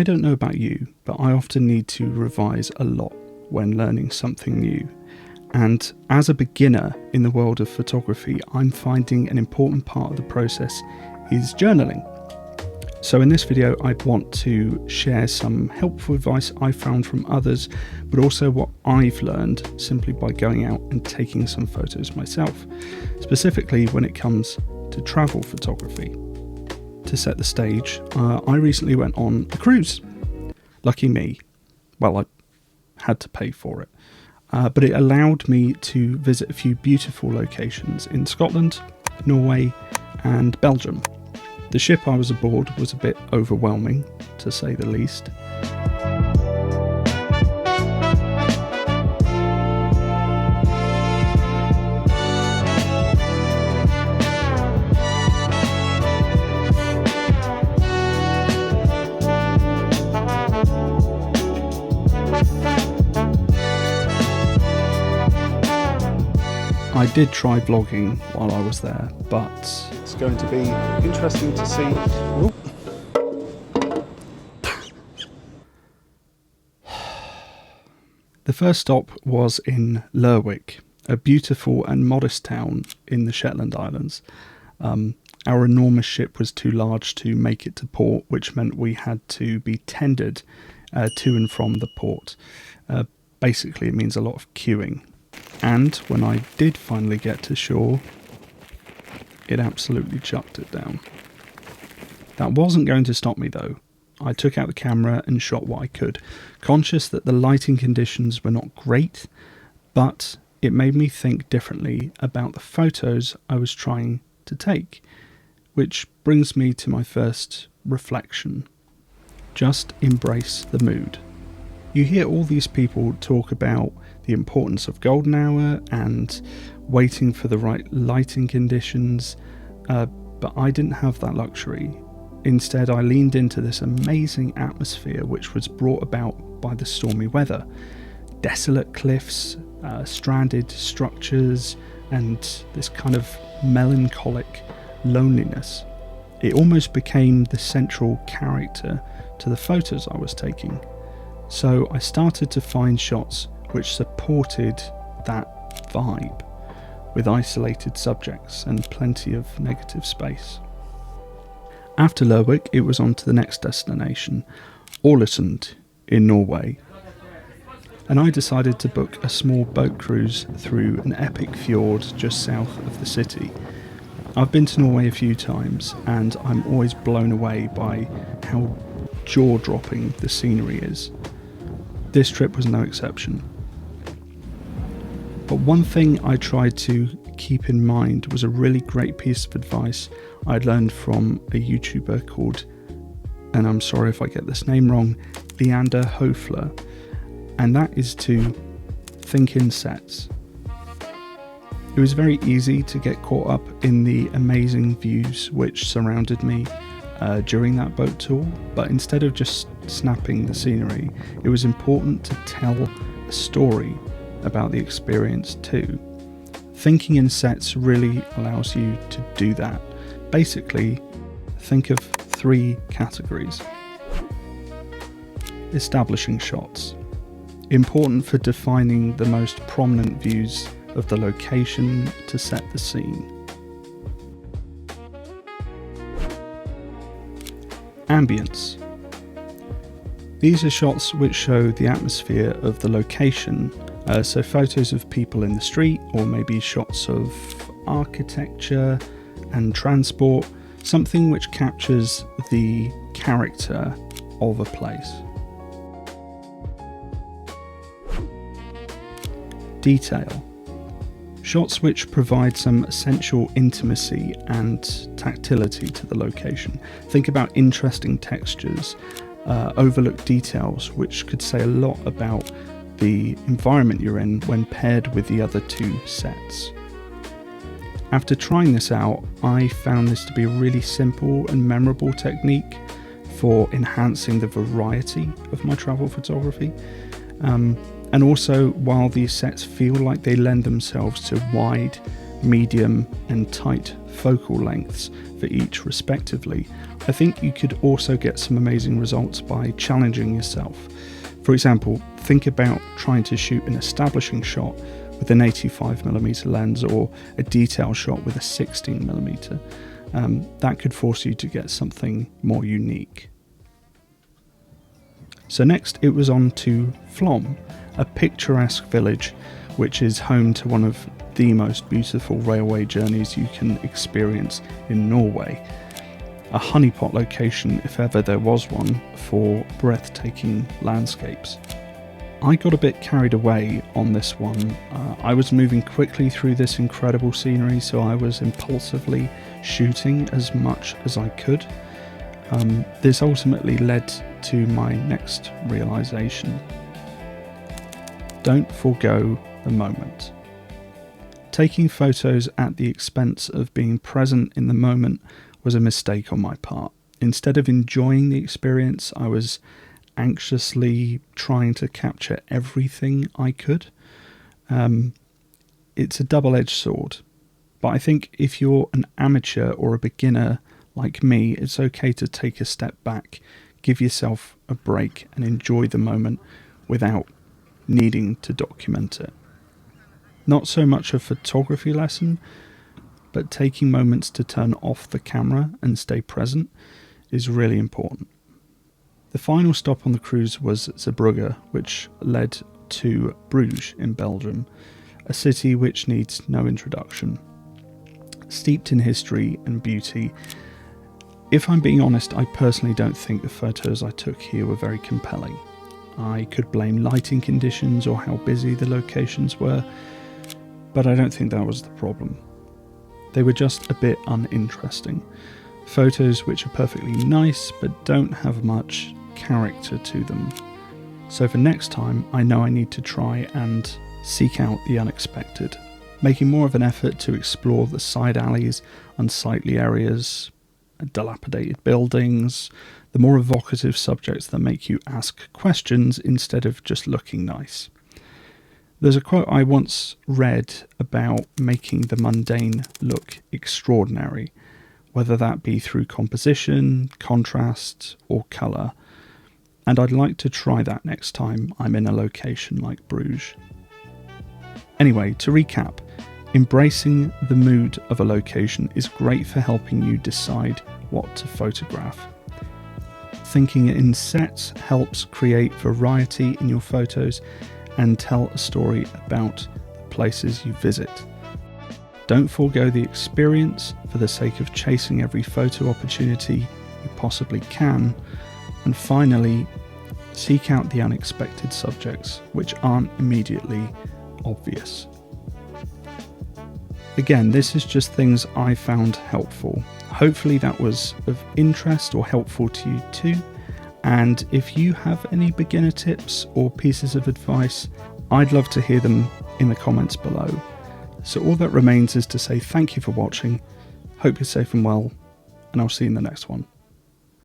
I don't know about you, but I often need to revise a lot when learning something new. And as a beginner in the world of photography, I'm finding an important part of the process is journaling. So in this video, I want to share some helpful advice I found from others, but also what I've learned simply by going out and taking some photos myself, specifically when it comes to travel photography. To set the stage, I recently went on a cruise. Lucky me. Well, I had to pay for it. But it allowed me to visit a few beautiful locations in Scotland, Norway and Belgium. The ship I was aboard was a bit overwhelming, to say the least. I did try vlogging while I was there, but it's going to be interesting to see. Ooh. The first stop was in Lerwick, a beautiful and modest town in the Shetland Islands. Our enormous ship was too large to make it to port, which meant we had to be tendered to and from the port. Basically, it means a lot of queuing. And when I did finally get to shore, it absolutely chucked it down. That wasn't going to stop me though. I took out the camera and shot what I could, conscious that the lighting conditions were not great, but it made me think differently about the photos I was trying to take, which brings me to my first reflection. Just embrace the mood. You hear all these people talk about the importance of golden hour and waiting for the right lighting conditions, but I didn't have that luxury. Instead, I leaned into this amazing atmosphere which was brought about by the stormy weather. Desolate cliffs, stranded structures, and this kind of melancholic loneliness. It almost became the central character to the photos I was taking. So I started to find shots which supported that vibe, with isolated subjects and plenty of negative space. After Lerwick, it was on to the next destination, Ålesund in Norway. And I decided to book a small boat cruise through an epic fjord just south of the city. I've been to Norway a few times, and I'm always blown away by how jaw-dropping the scenery is. This trip was no exception. But one thing I tried to keep in mind was a really great piece of advice I'd learned from a YouTuber called, and I'm sorry if I get this name wrong, Leander Hofler, and that is to think in sets. It was very easy to get caught up in the amazing views which surrounded me during that boat tour, but instead of just snapping the scenery, it was important to tell a story about the experience too. Thinking in sets really allows you to do that. Basically, think of 3 categories. Establishing shots. Important for defining the most prominent views of the location to set the scene. Ambience. These are shots which show the atmosphere of the location, so photos of people in the street, or maybe shots of architecture and transport, something which captures the character of a place. Detail. Shots which provide some essential intimacy and tactility to the location. Think about interesting textures, overlooked details which could say a lot about the environment you're in when paired with the other 2 sets. After trying this out, I found this to be a really simple and memorable technique for enhancing the variety of my travel photography. And also, while these sets feel like they lend themselves to wide medium and tight focal lengths for each respectively, I think you could also get some amazing results by challenging yourself. For example, think about trying to shoot an establishing shot with an 85mm lens or a detail shot with a 16mm. That could force you to get something more unique. So next it was on to Flåm, a picturesque village which is home to one of the most beautiful railway journeys you can experience in Norway. A honeypot location, if ever there was one, for breathtaking landscapes. I got a bit carried away on this one. I was moving quickly through this incredible scenery, so I was impulsively shooting as much as I could. This ultimately led to my next realization. Don't forego the moment. Taking photos at the expense of being present in the moment was a mistake on my part. Instead of enjoying the experience, I was anxiously trying to capture everything I could. It's a double-edged sword, but I think if you're an amateur or a beginner like me, it's okay to take a step back, give yourself a break and enjoy the moment without needing to document it. Not so much a photography lesson, but taking moments to turn off the camera and stay present is really important. The final stop on the cruise was Zeebrugge, which led to Bruges in Belgium, a city which needs no introduction. Steeped in history and beauty, if I'm being honest, I personally don't think the photos I took here were very compelling. I could blame lighting conditions or how busy the locations were, but I don't think that was the problem. They were just a bit uninteresting. Photos which are perfectly nice but don't have much character to them. So for next time, I know I need to try and seek out the unexpected, making more of an effort to explore the side alleys, unsightly areas, dilapidated buildings, the more evocative subjects that make you ask questions instead of just looking nice. There's a quote I once read about making the mundane look extraordinary, whether that be through composition, contrast, or colour, and I'd like to try that next time I'm in a location like Bruges. Anyway, to recap, embracing the mood of a location is great for helping you decide what to photograph. Thinking in sets helps create variety in your photos and tell a story about the places you visit. Don't forego the experience for the sake of chasing every photo opportunity you possibly can. And finally, seek out the unexpected subjects which aren't immediately obvious. Again, this is just things I found helpful. Hopefully that was of interest or helpful to you too. And if you have any beginner tips or pieces of advice, I'd love to hear them in the comments below. So all that remains is to say thank you for watching, hope you're safe and well, and I'll see you in the next one.